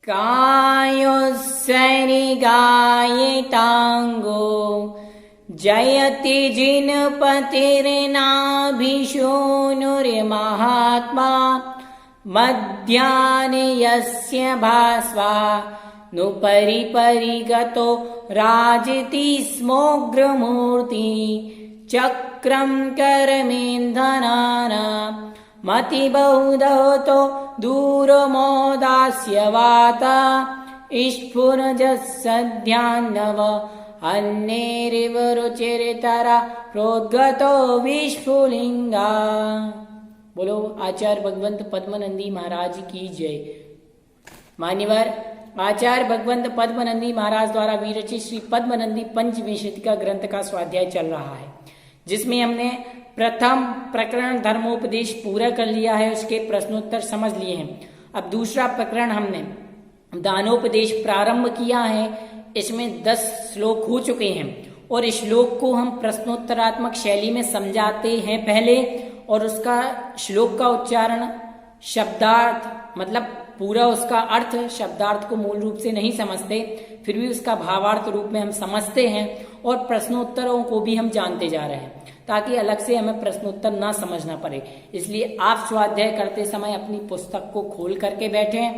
कायोत्सरिगायिताङ्गो जयति जिनपतिर्नाभिशूनुर्महात्मा मध्याह्ने यस्य भास्वा नु परिपरिगतो राजति स्मोग्रमूर्ति चक्रं करमेन्धनाना मतिबहुधतो दूरमोदास्यवाता स्फुरजस्सध्यान्नव अन्येरिव रुचिरतरा प्रोद्गतो विस्फुलिंगा। बोलो आचार्य भगवंत पद्मनंदी महाराज की जय। मान्यवर आचार्य भगवंत पद्मनंदी महाराज द्वारा विरचित श्री पद्मनंदी पंचविंशतिका ग्रंथ का स्वाध्याय चल रहा है, जिसमें हमने प्रथम प्रकरण धर्मोपदेश पूरा कर लिया है, उसके प्रश्नोत्तर समझ लिए हैं। अब दूसरा प्रकरण हमने दानोपदेश प्रारंभ किया है, इसमें 10 श्लोक हो चुके हैं और इस श्लोक को हम प्रश्नोत्तरात्मक शैली में समझाते हैं पहले, और उसका श्लोक का उच्चारण शब्दार्थ मतलब पूरा उसका अर्थ शब्दार्थ को मूल रूप से नहीं समझते, फिर भी उसका भावार्थ रूप में हम समझते हैं और प्रश्नोत्तरों को भी हम जानते जा रहे हैं, ताकि अलग से हमें प्रश्नोत्तर ना समझना पड़े। इसलिए आप स्वाध्याय करते समय अपनी पुस्तक को खोल करके बैठें,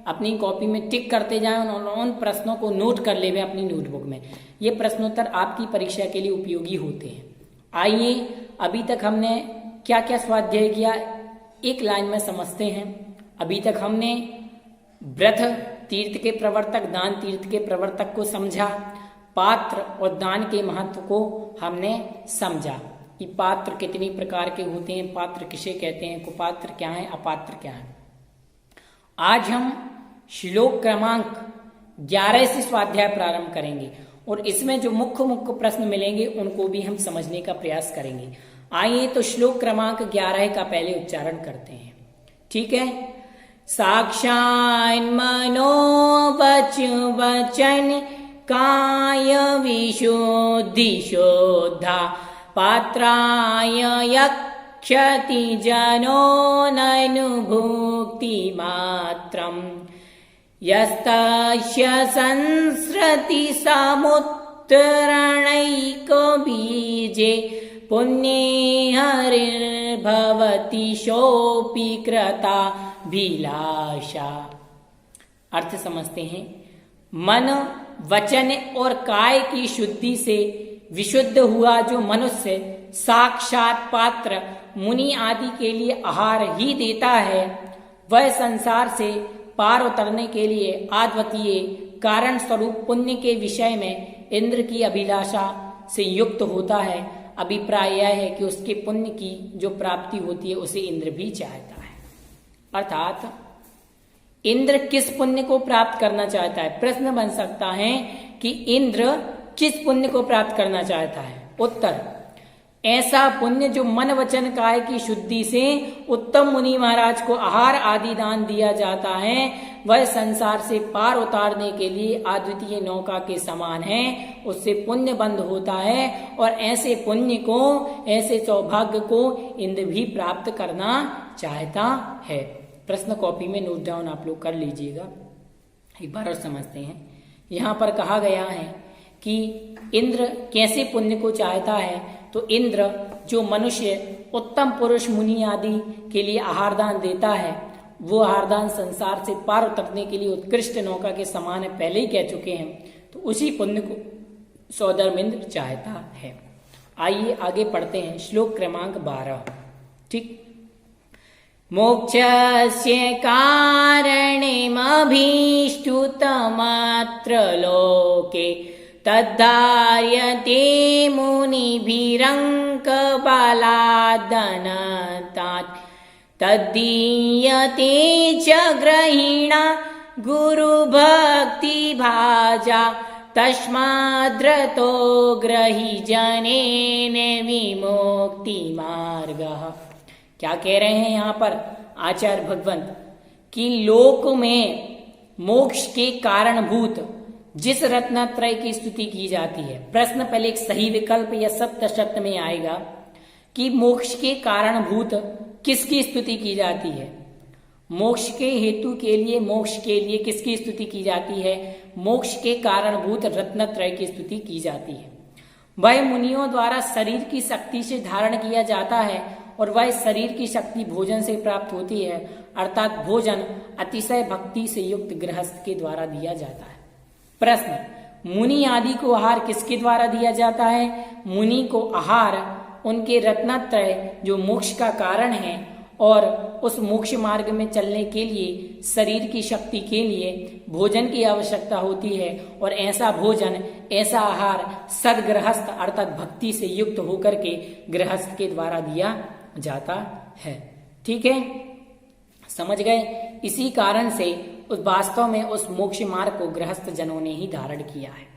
अपनी कॉपी में टिक करते जाएं और उन प्रश्नों को नोट कर लें अपनी नोटबुक में। ये प्रश्नोत्तर आपकी परीक्षा के लिए उपयोगी होते हैं। आइए अभी तक हमने क्या क्या स्वाध्याय किया एक लाइन में समझते हैं। अभी तक हमने व्रत तीर्थ के प्रवर्तक, दान तीर्थ के प्रवर्तक को समझा, पात्र और दान के महत्व को हमने समझा कि पात्र कितनी प्रकार के होते हैं, पात्र किसे कहते हैं, कुपात्र क्या है, अपात्र क्या है। आज हम श्लोक क्रमांक 11 से स्वाध्याय प्रारंभ करेंगे और इसमें जो मुख्य मुख्य प्रश्न मिलेंगे उनको भी हम समझने का प्रयास करेंगे। आइए तो श्लोक क्रमांक 11 का पहले उच्चारण करते हैं, ठीक है। साक्षान् मनोवचु वचन काय विशुद्धि शोद्धा पात्राय यक्षति जनो ननुभुक्ति मात्रम् यस्तस्य संसृति समुत्तरणैको बीजे पुण्ये हरिर्भवति शोऽपि कृता भिलाषा। अर्थ समझते हैं। मन, वचन और काय की शुद्धि से विशुद्ध हुआ जो मनुष्य साक्षात पात्र मुनि आदि के लिए आहार ही देता है, वह संसार से पार उतरने के लिए अद्वितीय कारण स्वरूप पुण्य के विषय में इंद्र की अभिलाषा से युक्त होता है। अभिप्राय यह है कि उसके पुण्य की जो प्राप्ति होती है उसे इंद्र भी चाहता है। अर्थात इंद्र किस पुण्य को प्राप्त करना चाहता है? प्रश्न बन सकता है कि इंद्र किस पुण्य को प्राप्त करना चाहता है? उत्तर, ऐसा पुण्य जो मन वचन काय की शुद्धि से उत्तम मुनि महाराज को आहार आदि दान दिया जाता है, वह संसार से पार उतारने के लिए अद्वितीय नौका के समान है। उससे पुण्य बंद होता है और ऐसे पुण्य को, ऐसे सौभाग्य को इंद्र भी प्राप्त करना चाहता है। प्रश्न कॉपी में नोट डाउन आप लोग कर लीजिएगा, एक बार और समझते हैं। यहाँ पर कहा गया है कि इंद्र कैसे पुण्य को चाहता है, तो इंद्र जो मनुष्य उत्तम पुरुष मुनि आदि के लिए आहार दान देता है, वो आहार दान संसार से पार उतरने के लिए उत्कृष्ट नौका के समान है, पहले ही कह चुके हैं। तो उसी पुण्य को सौधर्मेंद्र चाहता है। आइए आगे पढ़ते हैं श्लोक क्रमांक 12, ठीक। मोक्षस्य कारणेमभीष्टुतमात्र लोके तद्धार्यते मुनिभिरङ्कबलादनतात् तद्दीयते च ग्रहीणा गुरुभक्तिभाजा तस्माद्रतो ग्रही जनेन विमुक्तिमार्गः। क्या कह रहे हैं यहाँ पर आचार्य भगवंत कि लोक में मोक्ष के कारणभूत जिस रत्नत्रय की स्तुति की जाती है, प्रश्न पहले एक सही विकल्प या सत्य शब्द में आएगा कि मोक्ष के कारणभूत किसकी स्तुति की जाती है? मोक्ष के हेतु के लिए, मोक्ष के लिए किसकी स्तुति की जाती है? मोक्ष के कारणभूत रत्नत्रय की स्तुति की जाती है। वह मुनियों द्वारा शरीर की शक्ति से धारण किया जाता है और वह शरीर की शक्ति भोजन से प्राप्त होती है, अर्थात भोजन अतिशय भक्ति से युक्त गृहस्थ के द्वारा दिया जाता है। प्रश्न, मुनि आदि को आहार किसके द्वारा दिया जाता है? मुनि को आहार उनके रत्नत्रय जो मोक्ष का कारण है और उस मोक्ष मार्ग में चलने के लिए शरीर की शक्ति के लिए भोजन की आवश्यकता होती है, और ऐसा भोजन, ऐसा आहार सदगृहस्थ अर्थात भक्ति से युक्त होकर के गृहस्थ के द्वारा दिया जाता है। ठीक है, समझ गए? इसी कारण से उस वास्तव में उस मोक्ष मार्ग को गृहस्थ जनों ने ही धारण किया है।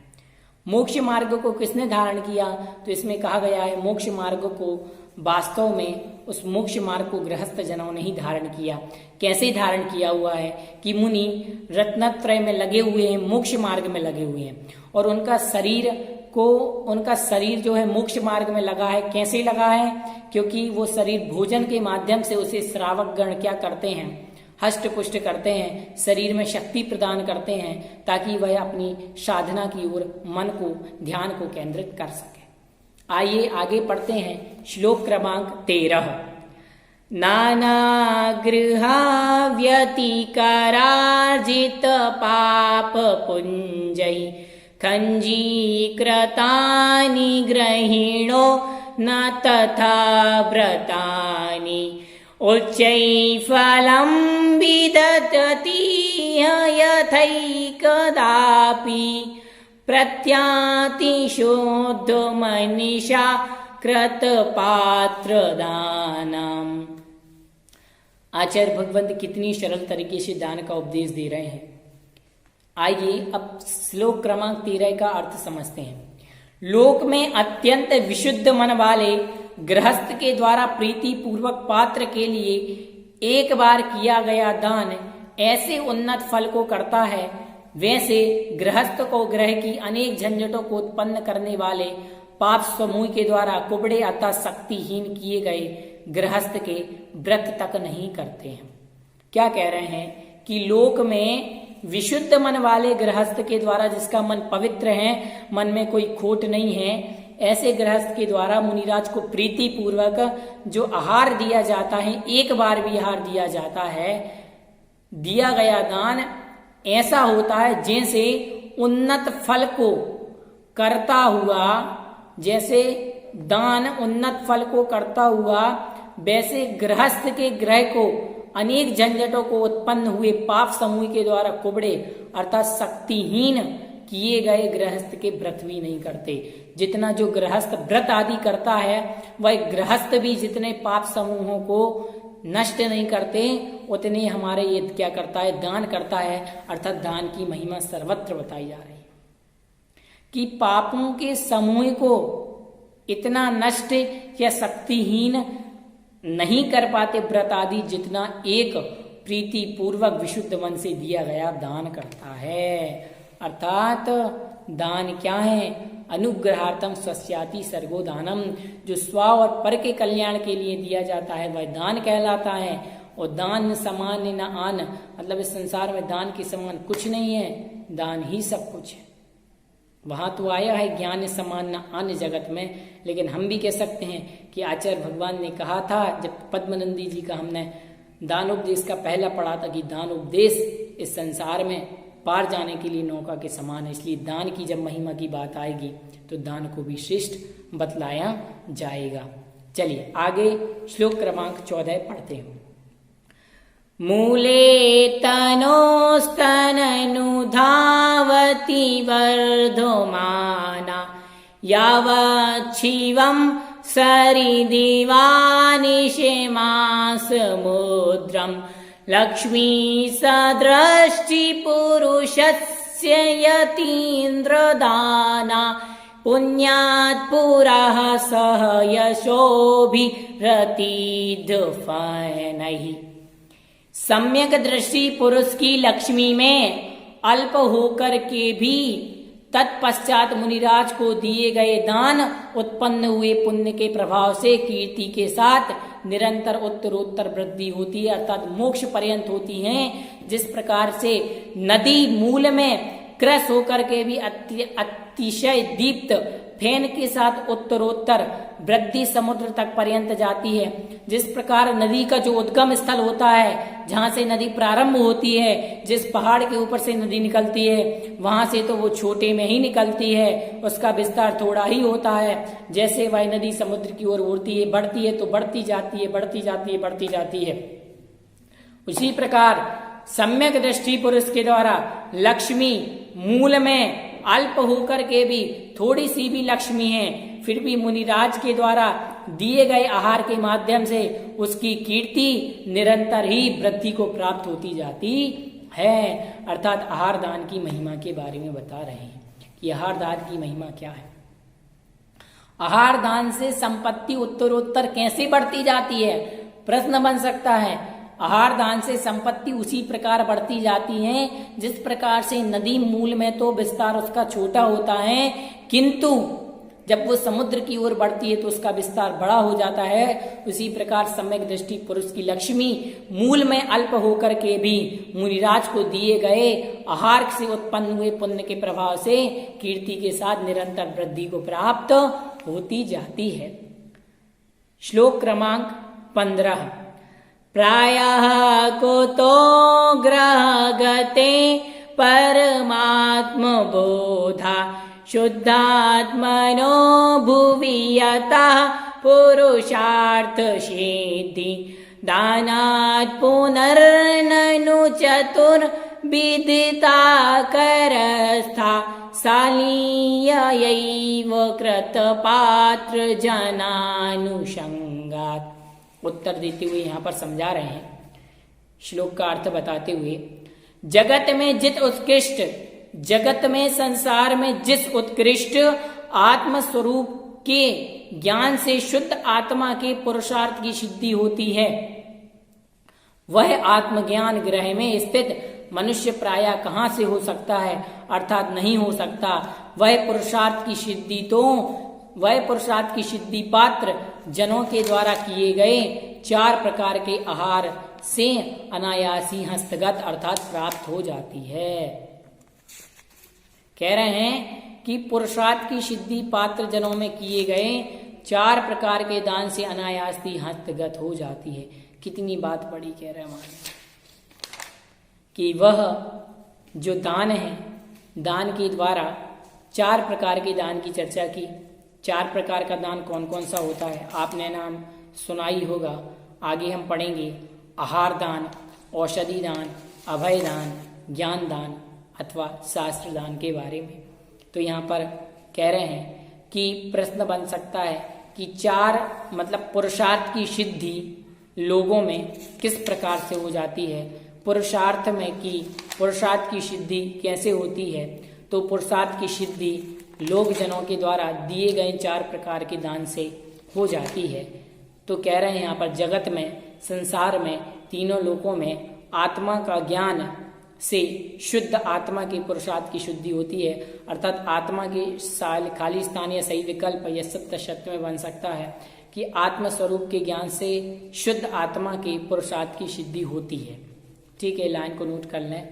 मोक्ष मार्ग को किसने धारण किया? तो इसमें कहा गया है मोक्ष मार्ग को वास्तव में उस मोक्ष मार्ग को गृहस्थ जनों ने ही धारण किया। कैसे धारण किया हुआ है कि मुनि रत्नत्रय में लगे हुए हैं, मोक्ष मार्ग में लगे हुए हैं, और उनका शरीर जो है मोक्ष मार्ग में लगा है। कैसे लगा है? क्योंकि वो शरीर भोजन के माध्यम से उसे श्रावक गण क्या करते हैं? हष्ट पुष्ट करते हैं, शरीर में शक्ति प्रदान करते हैं, ताकि वह अपनी साधना की ओर मन को, ध्यान को केंद्रित कर सके। आइए आगे पढ़ते हैं श्लोक क्रमांक 13। नाना गृहा व्यतिकरार्जित पाप पुंजै खंजीकृतानि ग्रहिणो न तथा व्रतानि उच्चै फलं विदधति यथैकदापि प्रत्यातिशोद्ध मनीषा कृत पात्र दानम। आचार्य भगवंत कितनी सरल तरीके से दान का उपदेश दे रहे हैं। आइए अब श्लोक क्रमांक 13 का अर्थ समझते हैं। लोक में अत्यंत विशुद्ध मन वाले गृहस्थ के द्वारा प्रीति पूर्वक पात्र के लिए एक बार किया गया दान ऐसे उन्नत फल को करता है, वैसे गृहस्थ को ग्रह की अनेक झंझटों को उत्पन्न करने वाले पाप समूह के द्वारा कुबड़े अतः शक्तिहीन किए गए गृहस्थ के व्रत तक नहीं करते हैं। क्या कह रहे हैं कि लोक में विशुद्ध मन वाले गृहस्थ के द्वारा, जिसका मन पवित्र है, मन में कोई खोट नहीं है, ऐसे गृहस्थ के द्वारा मुनिराज को प्रीति पूर्वक जो आहार दिया जाता है, एक बार भी आहार दिया जाता है, दिया गया दान ऐसा होता है जैसे उन्नत फल को करता हुआ, जैसे दान उन्नत फल को करता हुआ, वैसे गृहस्थ के ग्रह को अनेक झंझटों को उत्पन्न हुए पाप समूह के द्वारा कुबड़े अर्थात शक्तिहीन किए गए गृहस्थ के व्रत भी नहीं करते। जितना जो गृहस्थ व्रत आदि करता है, वह गृहस्थ भी जितने पाप समूहों को नष्ट नहीं करते, उतने हमारे ये क्या करता है? दान करता है। अर्थात दान की महिमा सर्वत्र बताई जा रही है कि पापों के समूह को इतना नष्ट या शक्तिहीन नहीं कर पाते व्रत आदि, जितना एक प्रीति पूर्वक विशुद्ध मन से दिया गया दान करता है। अर्थात दान क्या है? अनुग्रहार्थम स्वस्याति सर्गो दानम। जो स्व और पर के कल्याण के लिए दिया जाता है वह दान कहलाता है। और दान समान न आन, मतलब इस संसार में दान के समान कुछ नहीं है, दान ही सब कुछ है। वहां तो आया है ज्ञान समान न अन्य जगत में, लेकिन हम भी कह सकते हैं कि आचार्य भगवान ने कहा था, जब पद्मनंदी जी का हमने दान उपदेश का पहला पढ़ा था, कि दान उपदेश इस संसार में पार जाने के लिए नौका के समान है। इसलिए दान की जब महिमा की बात आएगी तो दान को भी श्रेष्ठ बतलाया जाएगा। चलिए आगे श्लोक क्रमांक 14 पढ़ते हैं। मूले तनोस्तननुधावति वर्धमाना यावच्छिवं सरिदिवानिशेमासमुद्रं लक्ष्मी सदृष्टि पुरुषस्य यतीन्द्रदाना पुण्यात् पुरः सह यशोभिरतिद्फनैः। सम्यक दृष्टि पुरुष की लक्ष्मी में अल्प होकर के भी तत्पश्चात मुनिराज को दिए गए दान उत्पन्न हुए पुण्य के प्रभाव से कीर्ति के साथ निरंतर उत्तरोत्तर वृद्धि होती है, अर्थात मोक्ष पर्यंत होती है। जिस प्रकार से नदी मूल में क्रस होकर के भी अतिशय दीप्त फेन के साथ उत्तरोत्तर वृद्धि समुद्र तक पर्यंत जाती है, जिस प्रकार नदी का जो उद्गम स्थल होता है, जहां से नदी प्रारंभ होती है, जिस पहाड़ के ऊपर से नदी निकलती है, वहां से तो वो छोटे में ही निकलती है, उसका विस्तार थोड़ा ही होता है। जैसे वह नदी समुद्र की ओर उड़ती है, बढ़ती है तो बढ़ती जाती है, बढ़ती जाती है, बढ़ती जाती है। उसी प्रकार सम्यक दृष्टि पुरुष के द्वारा लक्ष्मी मूल में अल्प होकर के भी थोड़ी सी भी लक्ष्मी है, फिर भी मुनिराज के द्वारा दिए गए आहार के माध्यम से उसकी कीर्ति निरंतर ही वृद्धि को प्राप्त होती जाती है। अर्थात आहार दान की महिमा के बारे में बता रहे हैं कि आहार दान की महिमा क्या है। आहार दान से संपत्ति उत्तरोत्तर कैसे बढ़ती जाती है, प्रश्न बन सकता है। आहार दान से संपत्ति उसी प्रकार बढ़ती जाती है जिस प्रकार से नदी मूल में तो विस्तार उसका छोटा होता है, किंतु जब वो समुद्र की ओर बढ़ती है तो उसका विस्तार बड़ा हो जाता है। उसी प्रकार सम्यक दृष्टि पुरुष की लक्ष्मी मूल में अल्प होकर के भी मुनिराज को दिए गए आहार से उत्पन्न हुए पुण्य के प्रभाव से कीर्ति के साथ निरंतर वृद्धि को प्राप्त होती जाती है। श्लोक क्रमांक 15। प्रायः कुतो ग्रहगते परमात्म बोधा शुद्धात्मनो भुवि यतः पुरुषार्थ सिद्धि दानात् पुनर्ननु चतुर्विदिता करस्था शालीयैव कृतपात्र जनानुषंगात्। उत्तर देते हुए यहाँ पर समझा रहे हैं, श्लोक का अर्थ बताते हुए, जगत में जगत में संसार में जिस उत्कृष्ट आत्म स्वरूप के ज्ञान से शुद्ध आत्मा के पुरुषार्थ की सिद्धि होती है, वह आत्मज्ञान ग्रह में स्थित मनुष्य प्रायः कहाँ से हो सकता है, अर्थात नहीं हो सकता। वह पुरुषार्थ की सिद्धि पात्र जनों के द्वारा किए गए 4 प्रकार के आहार से अनायासी हस्तगत अर्थात प्राप्त हो जाती है। कह रहे हैं कि पुरुषार्थ की सिद्धि पात्र जनों में किए गए 4 प्रकार के दान से अनायासी हस्तगत हो जाती है। कितनी बात बड़ी कह रहे हैं कि वह जो दान है, दान के द्वारा 4 प्रकार के दान की चर्चा की। 4 प्रकार का दान कौन कौन सा होता है आपने नाम सुनाई होगा, आगे हम पढ़ेंगे। आहार दान, औषधि दान, अभय दान, ज्ञान दान अथवा शास्त्र दान के बारे में। तो यहाँ पर कह रहे हैं कि प्रश्न बन सकता है कि 4 मतलब पुरुषार्थ की सिद्धि लोगों में किस प्रकार से हो जाती है, पुरुषार्थ की सिद्धि कैसे होती है। तो पुरुषार्थ की सिद्धि लोक जनों के द्वारा दिए गए 4 प्रकार के दान से हो जाती है। तो कह रहे हैं यहाँ पर जगत में, संसार में, तीनों लोकों में आत्मा का ज्ञान से शुद्ध आत्मा के पुरुषार्थ की शुद्धि होती है। अर्थात आत्मा के खाली स्थान या सही विकल्प या सत्य सत्य में बन सकता है कि आत्म स्वरूप के ज्ञान से शुद्ध आत्मा के पुरुषार्थ की सिद्धि होती है। ठीक है, लाइन को नोट कर लें।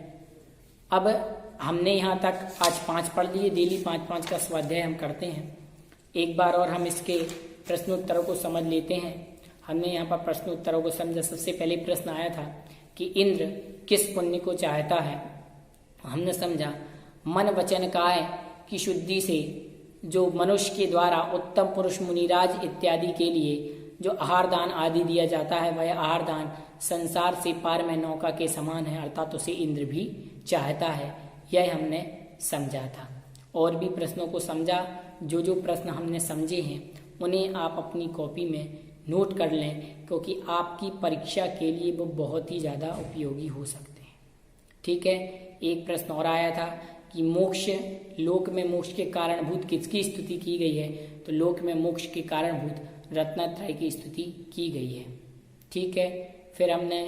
अब हमने यहाँ तक आज 5 पढ़ लिए, डेली 5-5 का स्वाध्याय हम करते हैं। एक बार और हम इसके प्रश्नोत्तरों को समझ लेते हैं। हमने यहाँ पर प्रश्नोत्तरों को समझा। सबसे पहले प्रश्न आया था कि इंद्र किस पुण्य को चाहता है। हमने समझा मन वचन काय की शुद्धि से जो मनुष्य के द्वारा उत्तम पुरुष मुनिराज इत्यादि के लिए जो आहार दान आदि दिया जाता है, वह आहार दान संसार से पार में नौका के समान है, अर्थात उसे इंद्र भी चाहता है। यह हमने समझा था। और भी प्रश्नों को समझा। जो जो प्रश्न हमने समझे हैं उन्हें आप अपनी कॉपी में नोट कर लें, क्योंकि आपकी परीक्षा के लिए वो बहुत ही ज़्यादा उपयोगी हो सकते हैं। ठीक है, एक प्रश्न और आया था कि मोक्ष, लोक में मोक्ष के कारणभूत किसकी स्तुति की गई है। तो लोक में मोक्ष के कारणभूत रत्नत्रय की स्तुति की गई है। ठीक है, फिर हमने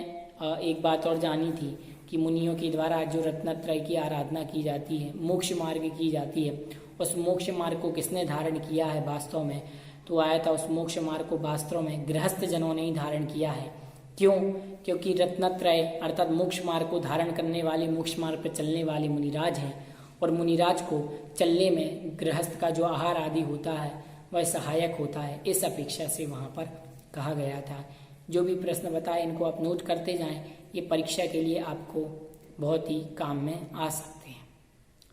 एक बात और जानी थी कि मुनियों के द्वारा जो रत्नत्रय की आराधना की जाती है, मोक्ष मार्ग की जाती है, उस मोक्ष मार्ग को किसने धारण किया है वास्तव में। तो आया था उस मोक्ष मार्ग को वास्तव में गृहस्थ जनों ने ही धारण किया है। क्यों? क्योंकि रत्नत्रय अर्थात मोक्ष मार्ग को धारण करने वाले, मोक्ष मार्ग पर चलने वाले मुनिराज हैं, और मुनिराज को चलने में गृहस्थ का जो आहार आदि होता है वह सहायक होता है। इस अपेक्षा से वहां पर कहा गया था। जो भी प्रश्न बताए इनको आप नोट करते जाएं, ये परीक्षा के लिए आपको बहुत ही काम में आ सकते हैं।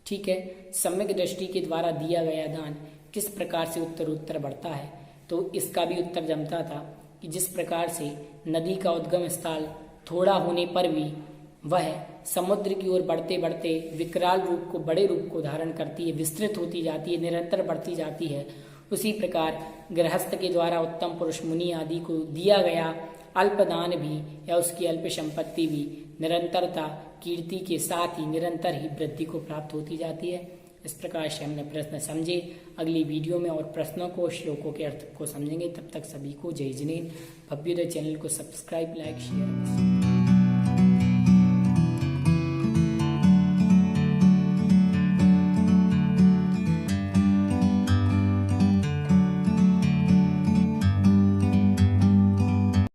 ठीक है, सम्यक दृष्टि के द्वारा दिया गया दान किस प्रकार से उत्तर बढ़ता है, तो इसका भी उत्तर जमता था कि जिस प्रकार से नदी का उद्गम स्थल थोड़ा होने पर भी वह समुद्र की ओर बढ़ते बढ़ते विकराल रूप को, बड़े रूप को धारण करती है, विस्तृत होती जाती है, निरंतर बढ़ती जाती है, उसी प्रकार गृहस्थ के द्वारा उत्तम पुरुष मुनि आदि को दिया गया अल्पदान भी या उसकी अल्प संपत्ति भी निरंतरता कीर्ति के साथ ही निरंतर ही वृद्धि को प्राप्त होती जाती है। इस प्रकार से हमने प्रश्न समझे। अगली वीडियो में और प्रश्नों को, श्लोकों के अर्थ को समझेंगे। तब तक सभी को जय जिनेन्द्र। भव्योदय चैनल को सब्सक्राइब, लाइक, शेयर